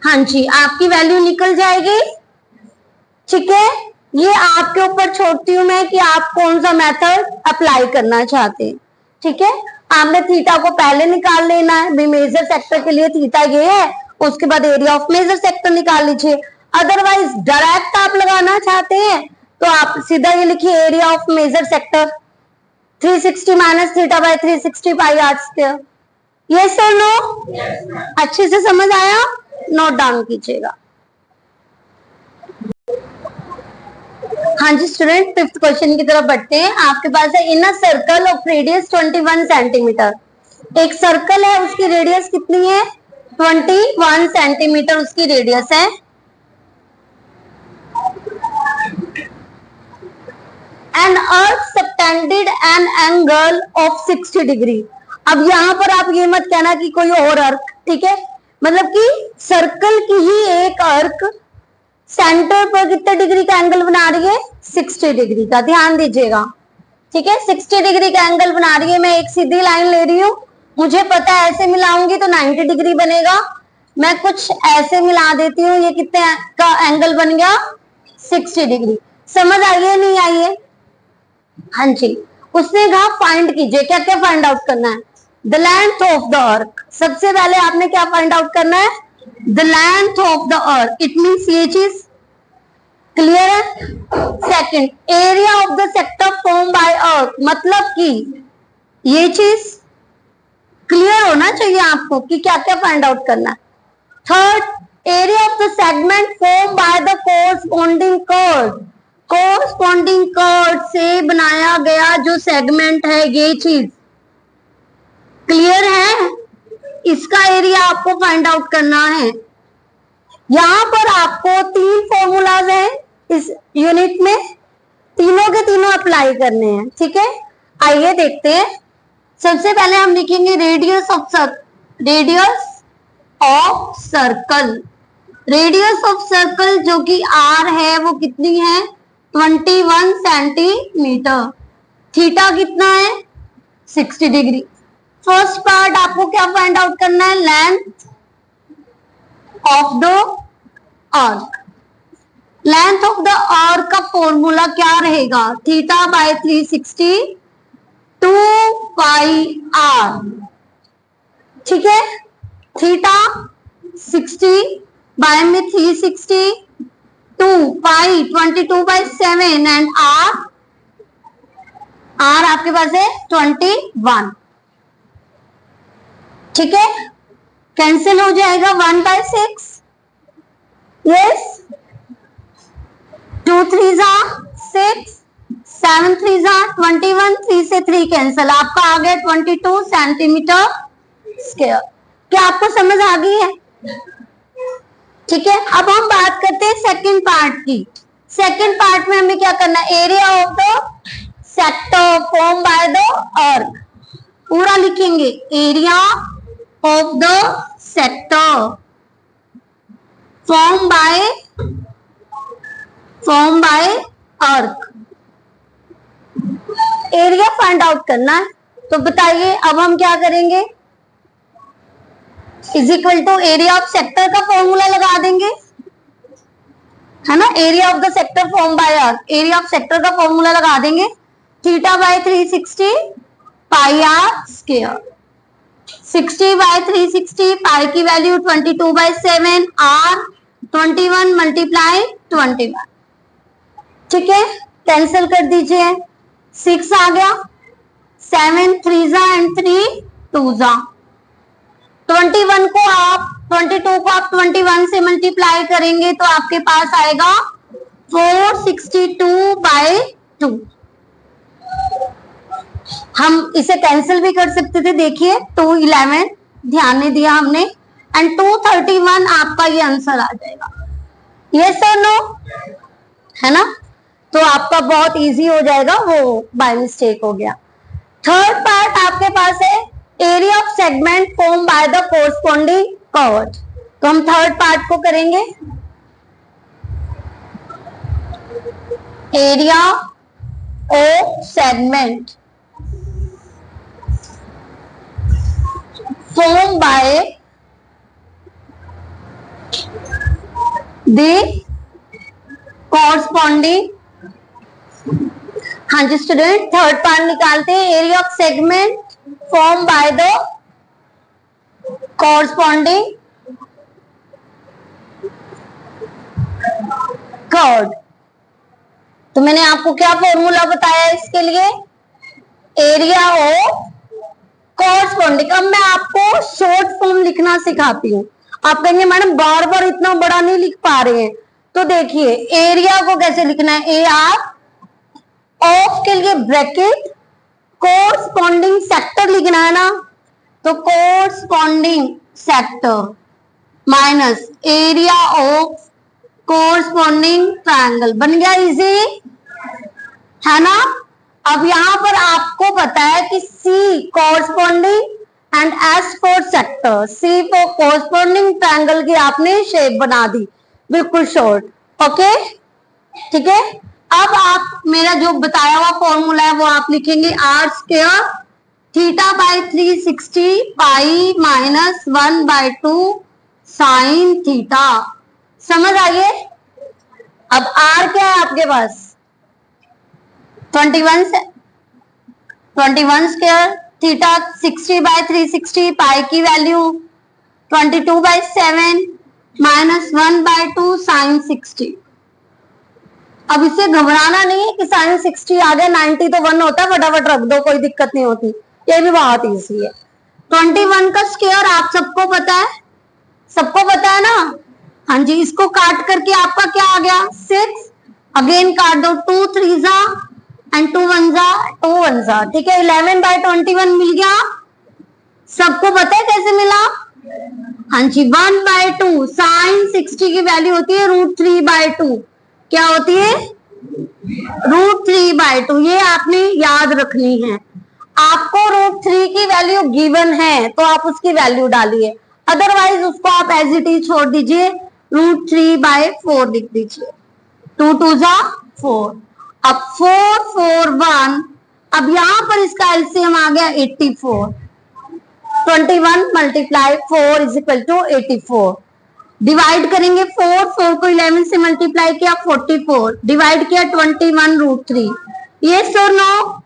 हाँ जी, आपकी वैल्यू निकल जाएगी। ठीक है, ये आपके ऊपर छोड़ती हूं मैं कि आप कौन सा मेथड अप्लाई करना चाहते हैं। ठीक है, आपने थीटा को पहले निकाल लेना है, मेजर सेक्टर के लिए थीटा ये है, उसके बाद एरिया ऑफ मेजर सेक्टर निकाल लीजिए। अदरवाइज डायरेक्ट आप लगाना चाहते हैं तो आप सीधा ये लिखिए, area of major sector 360 minus theta by 360 pi r square. Yes और नो? अच्छे से समझ आया? नोट डाउन कीजिएगा। हाँ जी स्टूडेंट, फिफ्थ क्वेश्चन की तरफ बढ़ते हैं। आपके पास है, in a circle of radius 21 centimetre. एक सर्कल है, उसकी रेडियस कितनी है, 21 सेंटीमीटर उसकी रेडियस है। An arc subtended an angle of 60 degree. अब यहाँ पर आप ये मत कहना कि कोई और अर्क, ठीक है, मतलब कि सर्कल की ही एक अर्क सेंटर पर कितने डिग्री का एंगल बना रही है, 60 डिग्री का। ध्यान दीजिएगा, ठीक है, 60 डिग्री का एंगल बना रही है। मैं एक सीधी लाइन ले रही हूँ, मुझे पता है ऐसे मिलाऊंगी तो 90 डिग्री बनेगा, मैं कुछ ऐसे मिला देती हूँ, ये कितने का एंगल बन गया, 60 डिग्री। समझ आइए नहीं आइए? हाँ जी, उसने कहा फाइंड कीजिए, क्या क्या फाइंड आउट करना है, द लेंथ ऑफ द अर्क। सबसे पहले आपने क्या फाइंड आउट करना है, द लेंथ ऑफ द अर्क। इट मीन्स ये चीज क्लियर है। Second, area of the sector form bye अर्क, मतलब कि ये चीज क्लियर होना चाहिए आपको कि क्या क्या फाइंड आउट करना है। Third, area of the segment form by the corresponding curve. Corresponding curve से बनाया गया जो सेगमेंट है, ये चीज क्लियर है, इसका एरिया आपको फाइंड आउट करना है। यहां पर आपको 3 फॉर्मूलाज हैं इस यूनिट में, तीनों के तीनों अप्लाई करने हैं। ठीक है, आइए देखते हैं। सबसे पहले हम लिखेंगे radius of circle. Radius of circle जो कि आर है वो कितनी है, 21 सेंटीमीटर। थीटा कितना है, 60 डिग्री। फर्स्ट पार्ट आपको क्या फाइंड आउट करना है, length of the arc. Length of the arc का फॉर्मूला क्या रहेगा, थीटा बाय 360 2 पाई आर। ठीक है, थीटा 60 बाय में 360, 2 पाई 22/7 एंड आर आपके पास है 21। ठीक है, कैंसिल हो जाएगा 1/6। यस, 2 3 6, 7 3 21, 3 से 3 कैंसिल, आपका आ गया 22 सेंटीमीटर स्क्वायर। क्या आपको समझ आ गई है? ठीक है, अब हम बात करते हैं सेकंड पार्ट की। सेकंड पार्ट में हमें क्या करना है? Area of the sector form by the arc, पूरा लिखेंगे। Area of the sector form by arc, area find out करना है। तो बताइए अब हम क्या करेंगे? Is equal to area of sector का फॉर्मूला लगा देंगे, है ना। Area of the sector form by arc, area of sector का फॉर्मूला लगा देंगे। θ/360 पाई आर स्क्वायर, 60 बाय 360, पाई की वैल्यू 22/7, आर 21 मल्टीप्लाई 21। ठीक है, कैंसिल कर दीजिए, 6 आ गया, 7 3 एंड 3 2 22 को आप 21 से मल्टीप्लाई करेंगे तो आपके पास आएगा 462/2। हम इसे कैंसिल भी कर सकते थे, देखिए 211 ध्यान नहीं दिया हमने, एंड 231 आपका ये आंसर आ जाएगा। यस और नो, है ना। तो आपका बहुत इजी हो जाएगा, वो बाय मिस्टेक हो गया। थर्ड पार्ट आपके पास है area of segment form by the corresponding curve. तो हम थर्ड पार्ट को करेंगे। Area of segment form by the corresponding, हाँ जी स्टूडेंट, थर्ड पार्ट निकालते हैं। Area of segment form by the corresponding curve. तो मैंने आपको क्या फॉर्मूला बताया इसके लिए? Area of corresponding. अब मैं आपको शॉर्ट फॉर्म लिखना सिखाती हूँ। आप कहेंगे मैडम बार बार इतना बड़ा नहीं लिख पा रहे हैं, तो देखिए एरिया को कैसे लिखना है। ए आर, ऑफ के लिए ब्रैकेट, कोरस्पॉन्डिंग सेक्टर लिखना है ना, तो corresponding sector minus area of corresponding triangle. बन गया इजी, है ना। अब यहां पर आपको पता है कि C corresponding and S for sector, C for corresponding triangle की आपने शेप बना दी, बिल्कुल शॉर्ट। ओके, ठीक है। अब आप मेरा जो बताया हुआ फॉर्मूला है वो आप लिखेंगे, r square θ/360 pi minus 1/2 sine theta. समझ आइए। अब आर क्या है आपके पास? 21 से 21 स्क्वायर, थीटा 60/360, पाई की वैल्यू 22/7 माइनस 1/2 साइन 60। अब इसे घबराना नहीं है कि साइन 60 आ गया, 90 तो 1 होता है, फटाफट रख दो, कोई दिक्कत नहीं होती, ये भी बहुत इजी है। 21 का स्क्वायर आप सबको पता है, सबको पता है ना। हाँ जी, इसको काट करके आपका क्या आ गया? 6, अगेन काट दो, 2 3 एंड 2 1 ठीक है। 11/21 मिल गया, सबको पता है कैसे मिला? हाँ जी, 1/2 साइन 60 की वैल्यू होती है √3/2। क्या होती है? √3/2। ये आपने याद रखनी है। आपको √3 की वैल्यू गिवन है तो आप उसकी वैल्यू डालिए, अदरवाइज उसको आप एज इट इज छोड़ दीजिए, √3/4 लिख दीजिए। 2 2 4। अब 4 4 1, अब यहां पर इसका एलसीएम आ गया 84। 21 multiply 4 is equal to 84। Divide करेंगे 4 को 11 से मल्टीप्लाई किया 44, डिवाइड किया 21 √3। यस और नो?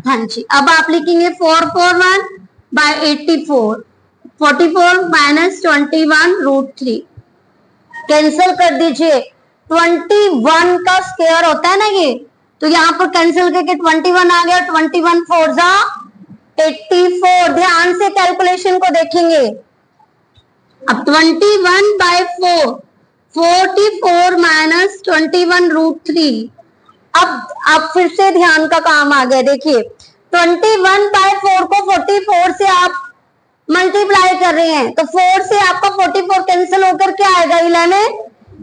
हाँ जी। अब आप लिखेंगे 441/84 44 माइनस 21√3 कैंसिल कर दीजिए। 21 का स्क्वायर होता है ना ये, तो यहाँ पर कैंसिल करके 21 आ गया। 21 4 जा 84। ध्यान से कैलकुलेशन को देखेंगे। अब 21/4 44 माइनस 21√3। अब फिर से ध्यान का काम आ गया। देखिए 21/4 को 44 से आप मल्टीप्लाई कर रहे हैं, तो 4 से आपका 44 कैंसिल होकर क्या आएगा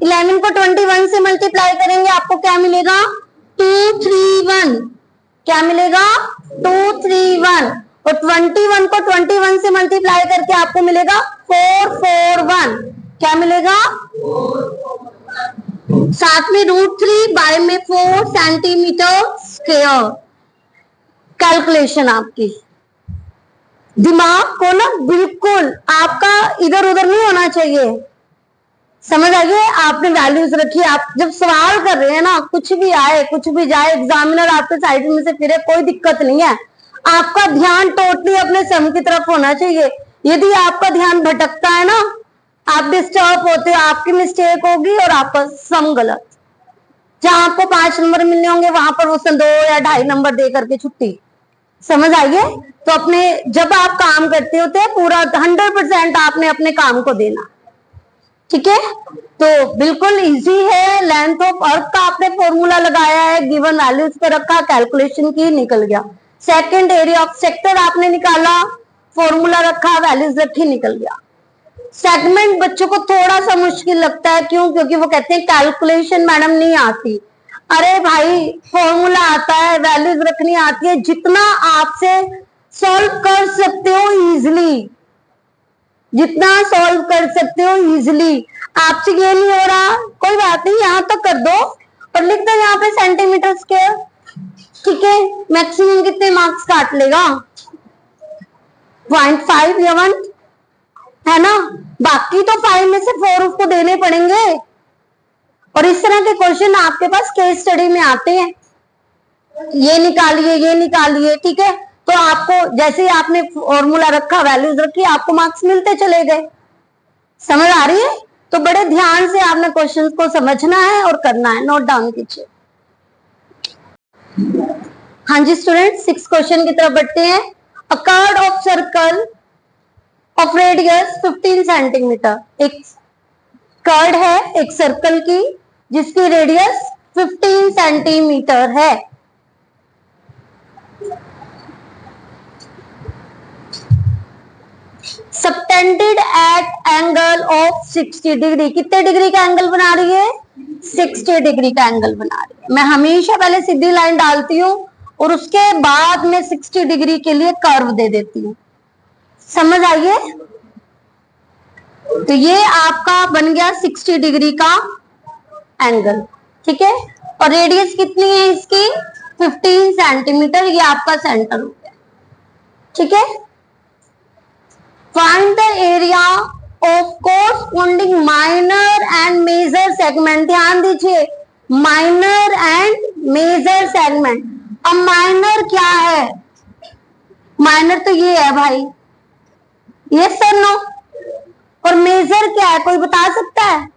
11 को 21 से मल्टीप्लाई करेंगे, आपको क्या मिलेगा 231। क्या मिलेगा 231। और 21 को 21 से मल्टीप्लाई करके आपको मिलेगा 441। क्या मिलेगा साथ में √3 बाय में 4 सेंटीमीटर स्क्वायर। कैलकुलेशन आपकी दिमाग को ना बिल्कुल आपका इधर उधर नहीं होना चाहिए, समझ आइए। आपने वैल्यूज रखी, आप जब सवाल कर रहे हैं ना, कुछ भी आए कुछ भी जाए, एग्जामिनर आपके साइड में से फिरे, कोई दिक्कत नहीं है। आपका ध्यान टोटली अपने सम की तरफ होना चाहिए। यदि आपका ध्यान भटकता है ना, आप डिस्टर्ब होते हो, आपकी मिस्टेक होगी और आपका सम गलत। जहां आपको 5 नंबर मिलने होंगे वहां पर वो 2 या 2.5 नंबर दे करके छुट्टी। समझ आइए। तो अपने जब आप काम करते होते हैं पूरा 100% आपने अपने काम को देना, ठीक है। तो बिल्कुल इजी है। लेंथ ऑफ अर्थ का आपने फॉर्मूला लगाया है, गिवन वैल्यूज पर रखा, कैलकुलेशन की, निकल गया। सेकंड एरिया ऑफ सेक्टर आपने निकाला, फॉर्मूला रखा, वैल्यूज रखी, निकल गया। सेगमेंट बच्चों को थोड़ा सा मुश्किल लगता है, क्यों? क्योंकि वो कहते हैं कैलकुलेशन मैडम नहीं आती। अरे भाई फॉर्मूला आता है, वैल्यूज रखनी आती है, जितना आपसे सॉल्व कर सकते हो इजिली, जितना सॉल्व कर सकते हो इजिली। आपसे ये नहीं हो रहा, कोई बात नहीं, यहां तक कर दो और लिख दो यहाँ पे सेंटीमीटर स्क्वायर, ठीक है। मैक्सिमम कितने मार्क्स काट लेगा 0.5 या 1, है ना। बाकी तो 5 में से 4 उसको देने पड़ेंगे। और इस तरह के क्वेश्चन आपके पास केस स्टडी में आते हैं, ये निकालिए ये निकालिए, ठीक है। तो आपको जैसे ही आपने फॉर्मूला रखा, वैल्यूज रखी, आपको मार्क्स मिलते चले गए। समझ आ रही है? तो बड़े ध्यान से आपने क्वेश्चंस को समझना है और करना है। नोट डाउन कीजिए। हाँ जी स्टूडेंट, 6 क्वेश्चन की तरफ बढ़ते हैं। A curve of circle of radius 15 centimetre. एक कर्व है एक सर्कल की जिसकी रेडियस 15 सेंटीमीटर है। Subtended at angle of 60 degree. कितने डिग्री का एंगल बना रही है 60 डिग्री का एंगल बना रही है। मैं हमेशा पहले सीधी लाइन डालती हूँ और उसके बाद में 60 डिग्री के लिए कर्व दे देती हूँ। समझ आइए। तो ये आपका बन गया 60 डिग्री का एंगल, ठीक है। और रेडियस कितनी है इसकी 15 सेंटीमीटर। ये आपका सेंटर हो गया, ठीक है। Find the area of corresponding minor and major segment. ध्यान दीजिए, माइनर एंड मेजर सेगमेंट। अब माइनर क्या है? माइनर तो ये है भाई, ये सर नो। और मेजर क्या है, कोई बता सकता है?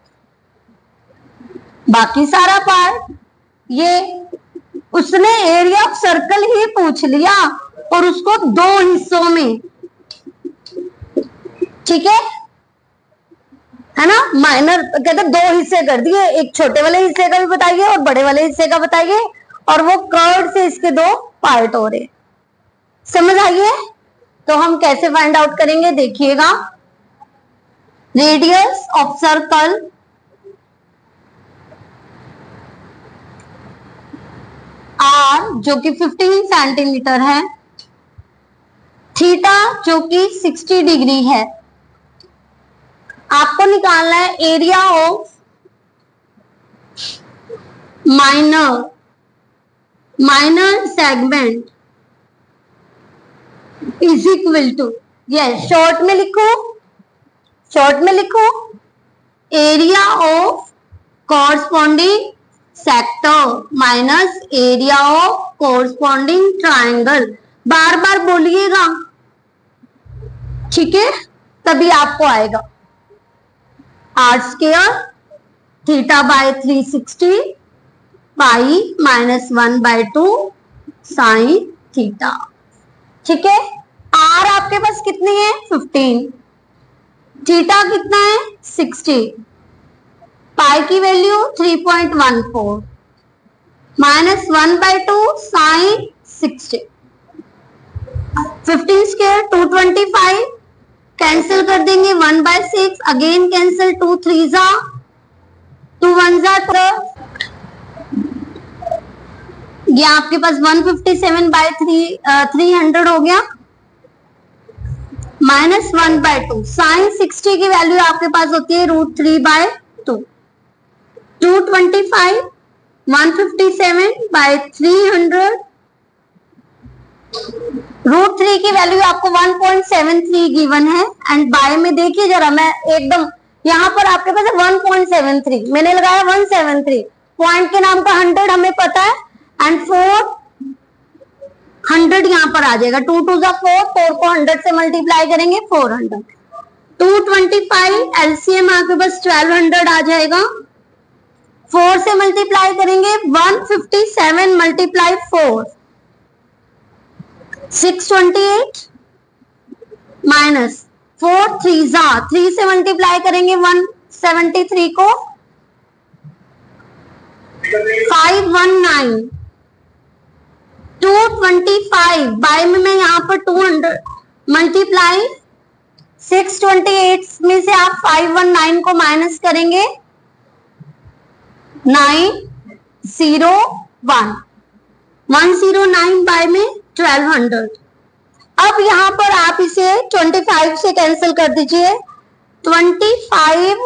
बाकी सारा पार्ट। ये उसने एरिया ऑफ सर्कल ही पूछ लिया और उसको 2 हिस्सों में, ठीक है ना। माइनर कहते 2 हिस्से कर दिए, एक छोटे वाले हिस्से का भी बताइए और बड़े वाले हिस्से का बताइए, और वो कर्व से इसके 2 पार्ट हो रहे। समझ आइए। तो हम कैसे फाइंड आउट करेंगे देखिएगा। रेडियस ऑफ सर्कल आर जो कि 15 सेंटीमीटर है, थीटा जो कि 60 डिग्री है। आपको निकालना है area of minor segment is equal to, यस शॉर्ट में लिखो area of corresponding sector minus area of corresponding triangle. बार बार बोलिएगा, ठीक है। तभी आपको आएगा r square theta by 360 pi minus 1/2 sine theta. ठीक है, r आपके पास कितनी है 15, थीटा कितना है 60, पाई की value 3.14 minus 1/2 sine 60। 15 square 225, cancel कर देंगे 1/6, अगेन कैंसिल 2 3 जा 2 1 जा, ये आपके पास 157/300 हो गया, माइनस 1/2 साइन 60 की वैल्यू आपके पास होती है √3/2। 225 157/300 √3 की वैल्यू आपको 1.73 गिवन है। एंड बाय में देखिए जरा, मैं एकदम यहाँ पर आपके पास 1.73 मैंने लगाया 173, पॉइंट के नाम का 100 हमें पता है, एंड 400 यहाँ पर आ जाएगा, 2 2 जा 4, 4 को 100 से मल्टीप्लाई करेंगे 400, 225 एलसीएम आपके पास 1200 आ जाएगा, 4 से मल्टीप्लाई करेंगे 157 मल्टीप्लाई 4 628 माइनस 4 3 जा 3 से मल्टीप्लाई करेंगे 173 को 519 225 बाय में मैं यहाँ पर 200 मल्टीप्लाई 628 में से आप 519 को माइनस करेंगे 901 109 बाय में 1200। अब यहाँ पर आप इसे 25 से कैंसिल कर दीजिए, 25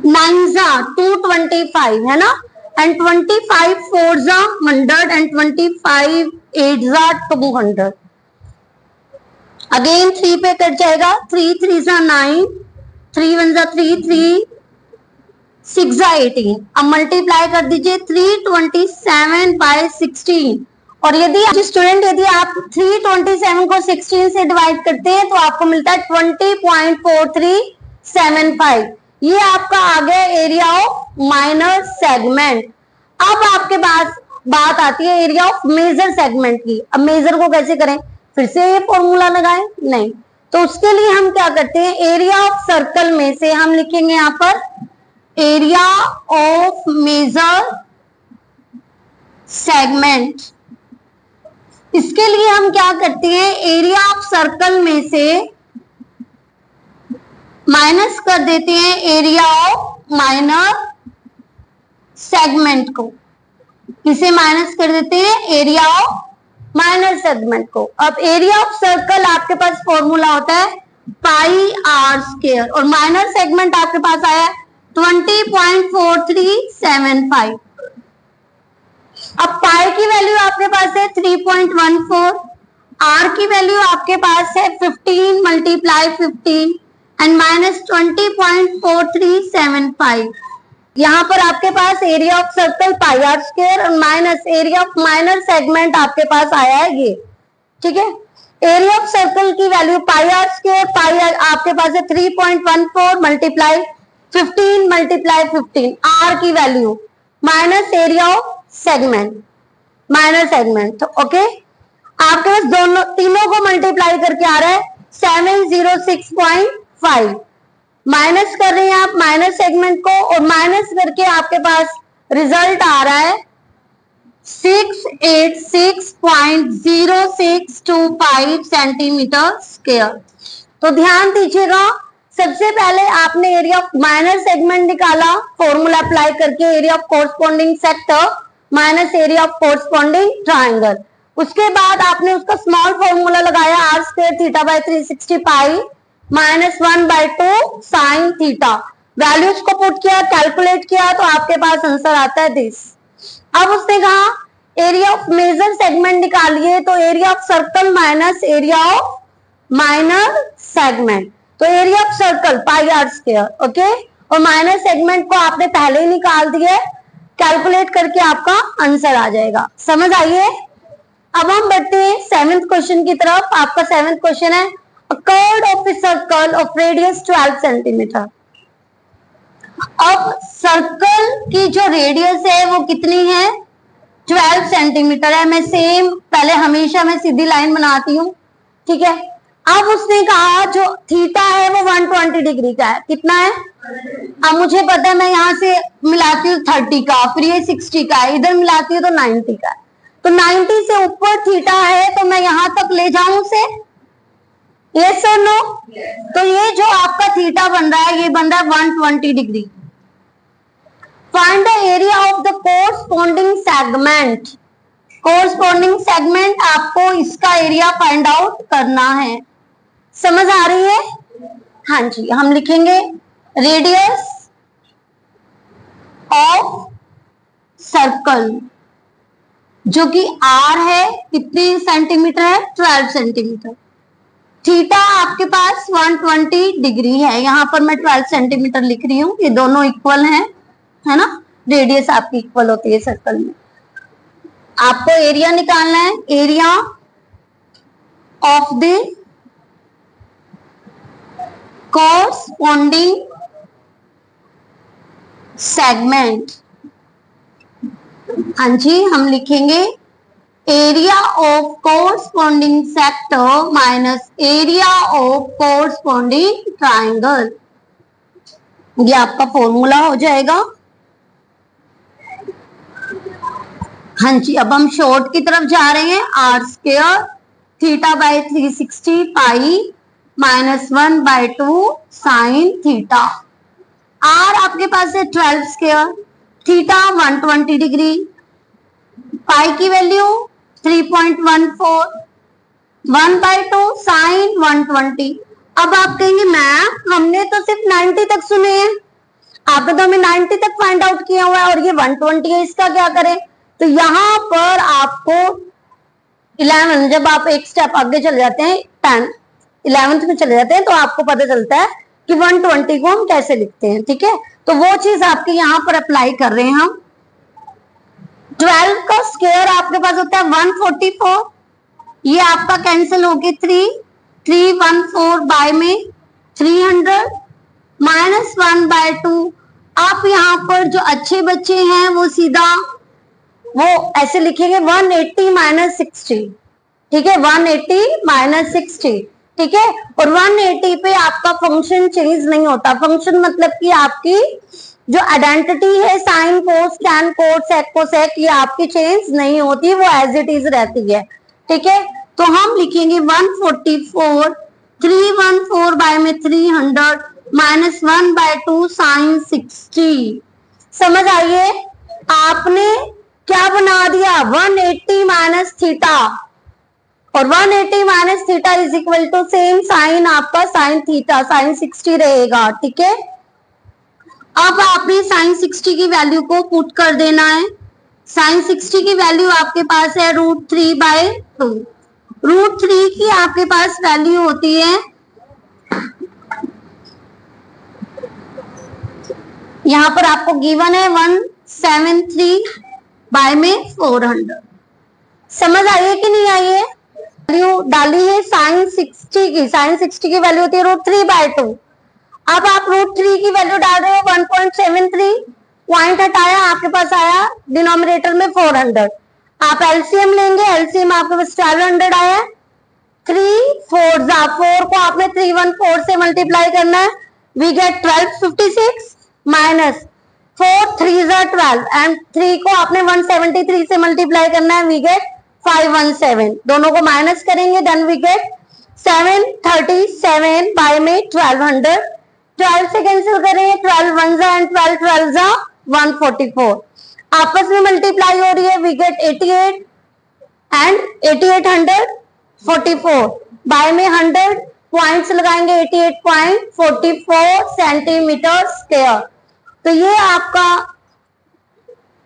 9 जा 225 है ना, एंड 25 4 जा 100 एंड 25 8 जा 200, अगेन 3 पे कट जाएगा, 3 3 जा 9, 3 1 जा 3, 3 6 जा 18, अब मल्टीप्लाई कर दीजिए 327/16, और यदि स्टूडेंट यदि आप 327 को 16 से डिवाइड करते हैं तो आपको मिलता है 20.4375। ये आपका आ गया एरिया ऑफ माइनर सेगमेंट। अब आपके पास बात आती है एरिया ऑफ मेजर सेगमेंट की। अब मेजर को कैसे करें, फिर से ये फॉर्मूला लगाएं नहीं, तो उसके लिए हम क्या करते हैं, एरिया ऑफ सर्कल में से हम लिखेंगे यहाँ पर एरिया ऑफ मेजर सेगमेंट। इसके लिए हम क्या करते हैं, एरिया ऑफ सर्कल में से माइनस कर देते हैं एरिया ऑफ माइनर सेगमेंट को, इसे माइनस कर देते हैं एरिया ऑफ माइनर सेगमेंट को। अब एरिया ऑफ सर्कल आपके पास फॉर्मूला होता है पाई आर स्क्वायर, और माइनर सेगमेंट आपके पास आया 20.4375। अब पाई की वैल्यू आपके पास है 3.14, आर की वैल्यू आपके पास है 15 मल्टीप्लाई 15 एंड माइनस 20.4375। यहाँ पर आपके पास area of circle pi r square और माइनस एरिया ऑफ माइनर सेगमेंट आपके पास आया है ये। ठीक है, एरिया ऑफ सर्कल की value pi r square, pi आपके पास है 3.14 मल्टीप्लाई 15 मल्टीप्लाई 15, आर की value minus area of segment minor segment. तो ओके, आपके पास दोनों तीनों को मल्टीप्लाई करके आ रहा है 706.5, माइनस कर रहे हैं आप माइनर सेगमेंट को, और माइनस करके आपके पास रिजल्ट आ रहा है 686.0625 सेंटीमीटर स्क्वायर। तो ध्यान दीजिएगा, सबसे पहले आपने एरिया ऑफ माइनर सेगमेंट निकाला फॉर्मूला अप्लाई करके, area of corresponding sector minus area of corresponding triangle. उसके बाद आपने उसका स्मॉल फॉर्मूला लगाया r square theta by 360 pi minus 1/2 sine theta, values को पुट किया, कैलकुलेट किया, तो आपके पास आंसर आता है दिस। अब उसने कहा एरिया ऑफ मेजर सेगमेंट निकालिए, तो area of circle minus area of minor segment, तो area of circle pi r square, okay, और माइनर सेगमेंट को आपने पहले ही निकाल दिया, कैलकुलेट करके आपका आंसर आ जाएगा। समझ आइए, अब हम बढ़ते हैं 7th क्वेश्चन की तरफ। आपका 7th क्वेश्चन है curve of a circle of radius 12 centimetre. अब सर्कल की जो रेडियस है वो कितनी है, 12 सेंटीमीटर है। मैं सेम पहले हमेशा मैं सीधी लाइन बनाती हूँ, ठीक है। अब उसने कहा जो थीटा है वो 120 डिग्री का है, कितना है। अब मुझे पता है मैं यहाँ से मिलाती हूँ 30 का, फिर ये 60 का है, इधर मिलाती हूँ तो 90 का है। तो 90 से ऊपर थीटा है तो मैं यहां तक ले जाऊं उसे, यस और नो। तो ये जो आपका थीटा बन रहा है ये बन रहा है 120 degree. Find the area of the corresponding segment. Corresponding segment आपको इसका एरिया फाइंड आउट करना है। समझ आ रही है? हाँ जी, हम लिखेंगे रेडियस ऑफ सर्कल जो कि r है, कितने सेंटीमीटर है, 12 सेंटीमीटर। थीटा आपके पास 120 डिग्री है, यहां पर मैं 12 सेंटीमीटर लिख रही हूँ, ये दोनों इक्वल हैं, है ना। रेडियस आपकी इक्वल होती है सर्कल में। आपको एरिया निकालना है, area of the corresponding segment. हाँ जी, हम लिखेंगे area of corresponding sector minus area of corresponding triangle. ये आपका फॉर्मूला हो जाएगा। हाँ जी, अब हम शॉर्ट की तरफ जा रहे हैं। R square theta by 360 pi minus 1/2 sine theta. R आपके पास है 12 स्क्वायर, थीटा 120 डिग्री, पाई की वैल्यू 3.14, 1/2 साइन 120। अब आप कहेंगे मैम हमने तो सिर्फ 90 तक सुने हैं, आपने तो हमें 90 तक फाइंड आउट किया हुआ है और ये 120 है, इसका क्या करें। तो यहां पर आपको 11, जब आप एक स्टेप आगे चले जाते हैं 10 11th में चले जाते हैं तो आपको पता चलता है कि 120 को हम कैसे लिखते हैं, ठीक है। तो वो चीज आपके यहाँ पर अप्लाई कर रहे हैं हम। 12 का स्क्वायर आपके पास होता है 144, ये आपका कैंसिल होके 314 बाय में 300 माइनस 1/2। आप यहाँ पर जो अच्छे बच्चे हैं वो सीधा वो ऐसे लिखेंगे 180 माइनस 60, ठीक है, 180 माइनस 60, ठीक है। और 180 पे आपका फंक्शन चेंज नहीं होता। फंक्शन मतलब कि आपकी जो आइडेंटिटी है साइन कोस टैन कोस सेक कोसेक ये आपकी चेंज नहीं होती, वो एज इट इज रहती है, ठीक है। तो हम लिखेंगे 144 314 बाय में 300 माइनस 1/2 साइन 60। समझ आइए, आपने क्या बना दिया 180 माइनस थीटा, और 180 minus theta is equal to same sine आपका साइन थीटा, साइन 60 रहेगा, ठीक है। अब आपने साइन 60 की वैल्यू को पुट कर देना है। साइन 60 की वैल्यू आपके पास है √3/2। √3 की आपके पास वैल्यू होती है, यहां पर आपको गिवन है 173 बाय में 400। समझ आइए कि नहीं आइए। वैल्यू डाली है साइन 60 की, साइन 60 की वैल्यू होती है √3/2। अब आप √3 की वैल्यू डाल रहे हो 1.73, पॉइंट हटाया आपके पास आया डिनोमिनेटर में 400। आप एलसीएम लेंगे, एलसीएम आपके पास 1200 आया। 3 4 4 को आपने 314 से मल्टीप्लाई करना है, वी गेट 1256 माइनस 4 3 12 एंड 3 को आपने 173 से मल्टीप्लाई करना है, वी गेट 517। दोनों को माइनस करेंगे देन वी गेट 737 बाय में 1200। 12 से कैंसिल करेंगे, 12 1 जा एंड 12 12 जा 144। आपस में मल्टीप्लाई हो रही है, वी गेट 88 एंड 8844 बाय में 100 पॉइंट्स लगाएंगे 88.44 सेंटीमीटर स्क्वायर। तो ये आपका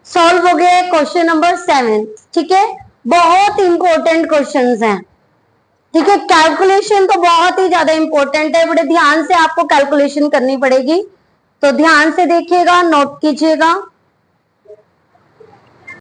सॉल्व हो गया क्वेश्चन नंबर 7, ठीक है। बहुत इंपॉर्टेंट क्वेश्चंस हैं, ठीक है। कैलकुलेशन तो बहुत ही ज्यादा इंपॉर्टेंट है, बड़े ध्यान से आपको कैलकुलेशन करनी पड़ेगी, तो ध्यान से देखिएगा, नोट कीजिएगा।